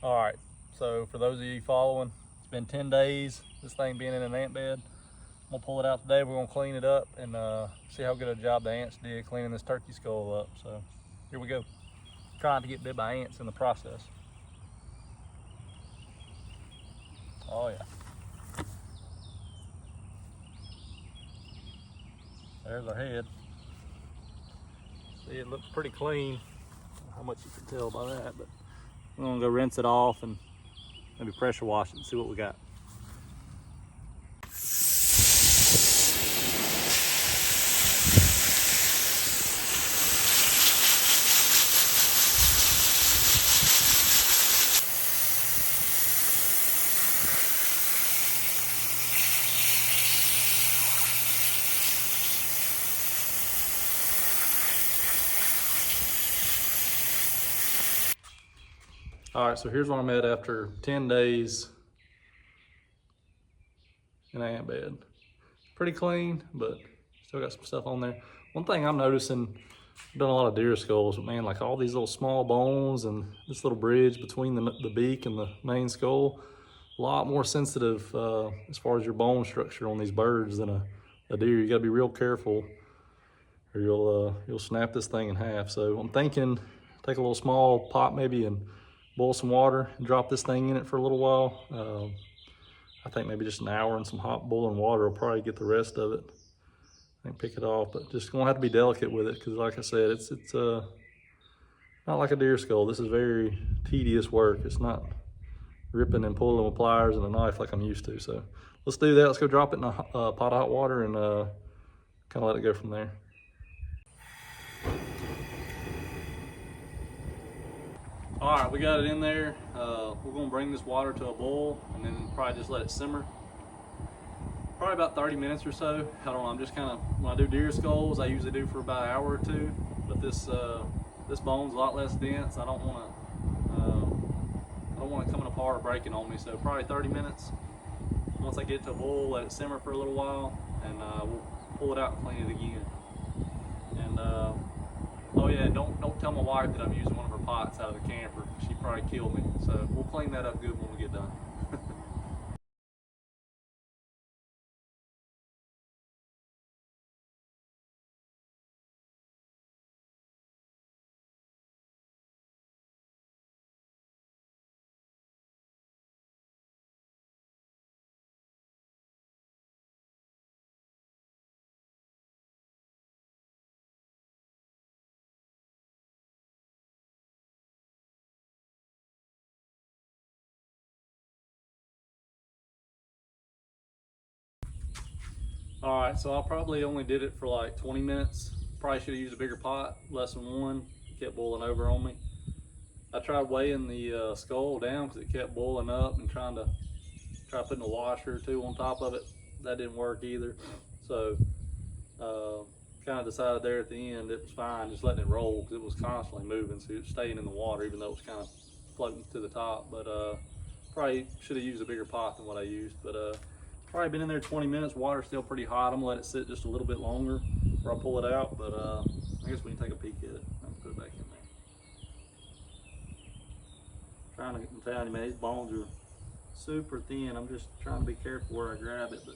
All right, so for those of you following, it's been 10 days, this thing being in an ant bed. I'm gonna pull it out today. We're gonna clean it up and see how good a job the ants did cleaning this turkey skull up. So here we go. Trying to get bit by ants in the process. Oh yeah. There's our head. See, it looks pretty clean. How much you can tell by that, but we're gonna go rinse it off and maybe pressure wash it and see what we got. All right, so here's where I'm at after 10 days in an ant bed. Pretty clean, but still got some stuff on there. One thing I'm noticing, I've done a lot of deer skulls, but man, like all these little small bones and this little bridge between the beak and the main skull, a lot more sensitive as far as your bone structure on these birds than a deer. You gotta be real careful or you'll snap this thing in half. So I'm thinking, take a little small pot maybe and boil some water and drop this thing in it for a little while. I think maybe just an hour in some hot boiling water will probably get the rest of it. I think pick it off, but just gonna have to be delicate with it because like I said, it's not like a deer skull. This is very tedious work. It's not ripping and pulling with pliers and a knife like I'm used to. So let's do that. Let's go drop it in a pot of hot water and kind of let it go from there. All right, we got it in there. We're gonna bring this water to a boil and then probably just let it simmer. Probably about 30 minutes or so. I don't know, I'm just kind of, when I do deer skulls, I usually do for about an hour or two, but this bone's a lot less dense. I don't want it coming apart or breaking on me, so probably 30 minutes. Once I get to a boil, let it simmer for a little while, and we'll pull it out and clean it again. And oh yeah, don't tell my wife that I'm using one of her pots out of the camper. She'd probably kill me. So we'll clean that up good when we get done. All right, so I probably only did it for like 20 minutes. Probably should have used a bigger pot, less than one. It kept boiling over on me. I tried weighing the skull down because it kept boiling up and try putting a washer or two on top of it. That didn't work either. So kind of decided there at the end it was fine, just letting it roll because it was constantly moving, so it was staying in the water even though it was kind of floating to the top. But probably should have used a bigger pot than what I used. But probably been in there 20 minutes. Water's still pretty hot. I'm gonna let it sit just a little bit longer before I pull it out. But I guess we can take a peek at it. I'm gonna put it back in there. Trying to, I'm telling you, man, these bones are super thin. I'm just trying to be careful where I grab it, but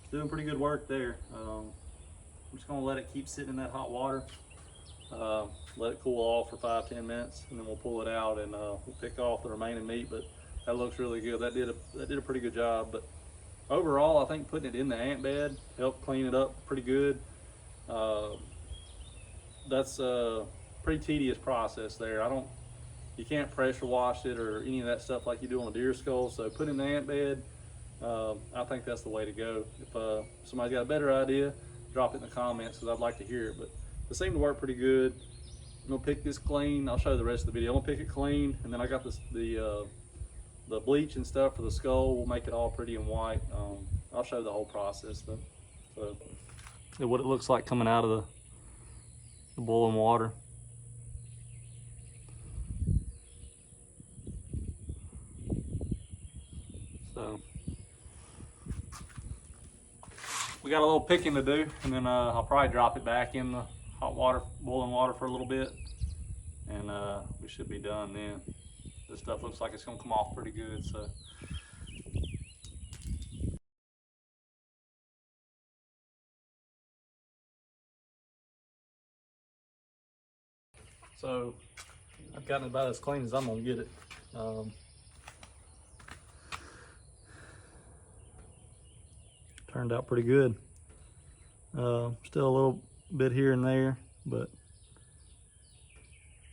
it's doing pretty good work there. I'm just gonna let it keep sitting in that hot water. Let it cool off for 5-10 minutes, and then we'll pull it out and we'll pick off the remaining meat. But that looks really good. That did a pretty good job. But overall, I think putting it in the ant bed helped clean it up pretty good. That's a pretty tedious process there. You can't pressure wash it or any of that stuff like you do on a deer skull. So put it in the ant bed, I think that's the way to go. If somebody's got a better idea, drop it in the comments because I'd like to hear it. But it seemed to work pretty good. I'm gonna pick this clean. I'll show you the rest of the video. I'm gonna pick it clean, and then I got the bleach and stuff for the skull. We'll make it all pretty and white. I'll show you the whole process though. So what it looks like coming out of the boiling water. So we got a little picking to do, and then I'll probably drop it back in the hot water, boiling water for a little bit, and we should be done then. this stuff looks like it's gonna come off pretty good. So I've gotten it about as clean as I'm gonna get it. Turned out pretty good. Still a little bit here and there, but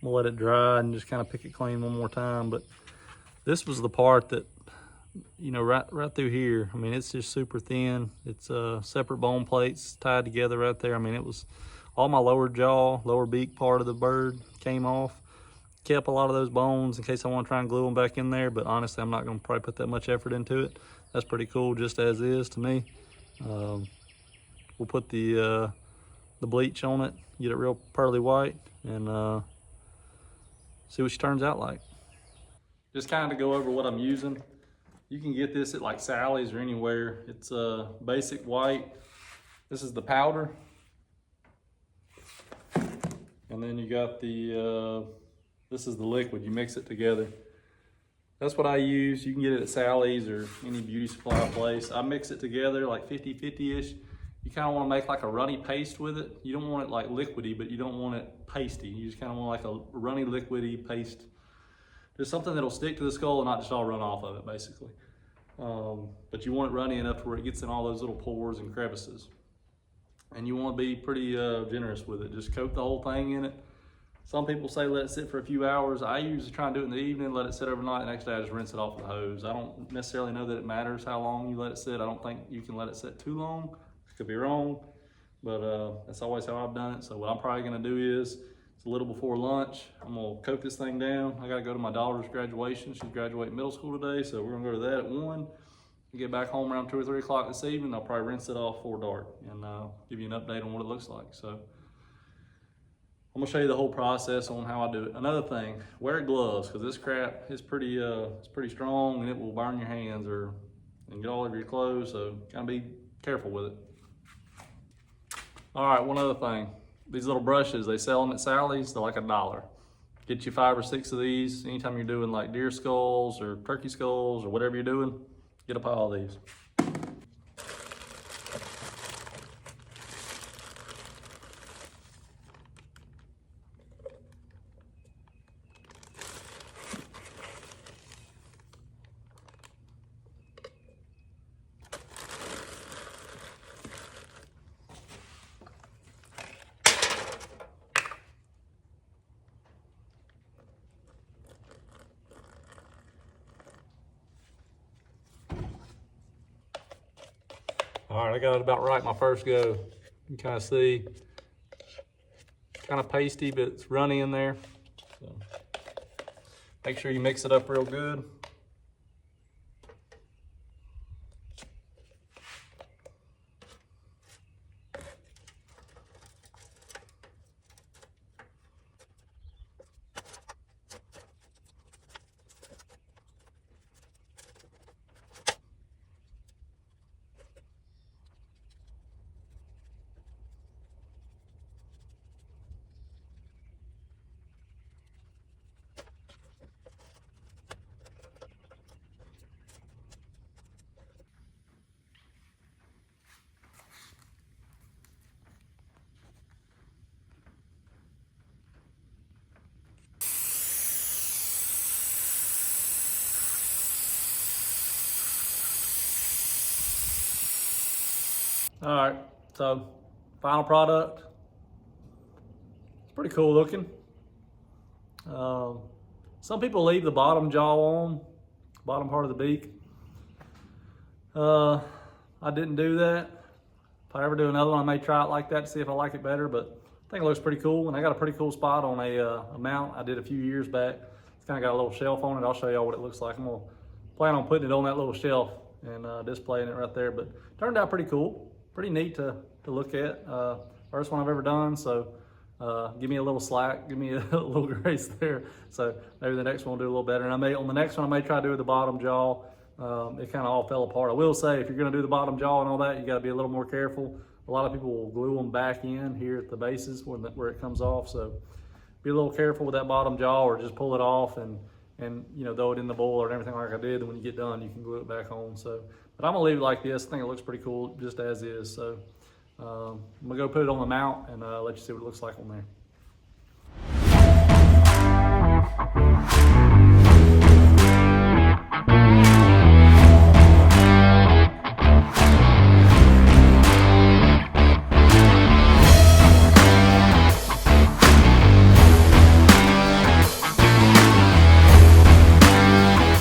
we'll let it dry and just kind of pick it clean one more time. But this was the part that, you know, right through here. I mean, it's just super thin. It's separate bone plates tied together right there. I mean, it was all my lower jaw, lower beak part of the bird came off. Kept a lot of those bones in case I want to try and glue them back in there, but honestly, I'm not going to probably put that much effort into it. That's pretty cool just as is to me. We'll put the bleach on it, get it real pearly white, and see what she turns out like. Just kind of go over what I'm using. You can get this at like Sally's or anywhere. It's basic white. This is the powder. And then you got the, this is the liquid. You mix it together. That's what I use. You can get it at Sally's or any beauty supply place. I mix it together like 50-50-ish. You kind of want to make like a runny paste with it. You don't want it like liquidy, but you don't want it pasty. You just kind of want like a runny liquidy paste. Just something that'll stick to the skull and not just all run off of it, basically. But you want it runny enough to where it gets in all those little pores and crevices. And you want to be pretty generous with it. Just coat the whole thing in it. Some people say let it sit for a few hours. I usually try and do it in the evening, let it sit overnight, and next day I just rinse it off with the hose. I don't necessarily know that it matters how long you let it sit. I don't think you can let it sit too long. I could be wrong, but that's always how I've done it. So what I'm probably gonna do is, it's a little before lunch, I'm gonna coat this thing down. I gotta go to my daughter's graduation. She's graduating middle school today, so we're gonna go to that at 1. Get back home around 2 or 3 o'clock this evening. I'll probably rinse it off before dark and give you an update on what it looks like. So I'm gonna show you the whole process on how I do it. Another thing, wear gloves, because this crap is pretty strong and it will burn your hands and get all over your clothes. So gotta be careful with it. All right, one other thing. These little brushes, they sell them at Sally's. They're like $1. Get you 5 or 6 of these. Anytime you're doing like deer skulls or turkey skulls or whatever you're doing, get a pile of these. All right, I got it about right my first go. You can kind of see, kind of pasty, but it's runny in there. So make sure you mix it up real good. All right, so final product. It's pretty cool looking. Some people leave the bottom jaw on, bottom part of the beak. I didn't do that. If I ever do another one, I may try it like that to see if I like it better, but I think it looks pretty cool. And I got a pretty cool spot on a mount I did a few years back. It's kind of got a little shelf on it. I'll show y'all what it looks like. I'm gonna plan on putting it on that little shelf and displaying it right there, but it turned out pretty cool. Pretty neat to look at. First one I've ever done, so give me a little slack, give me a little grace there. So maybe the next one will do a little better. And on the next one, I may try to do the bottom jaw. It kind of all fell apart. I will say, if you're gonna do the bottom jaw and all that, you gotta be a little more careful. A lot of people will glue them back in here at the bases where it comes off. So be a little careful with that bottom jaw, or just pull it off and and throw it in the boiler and everything like I did. And when you get done, you can glue it back on. So, but I'm gonna leave it like this. I think it looks pretty cool just as is. So I'm gonna go put it on the mount and let you see what it looks like on there.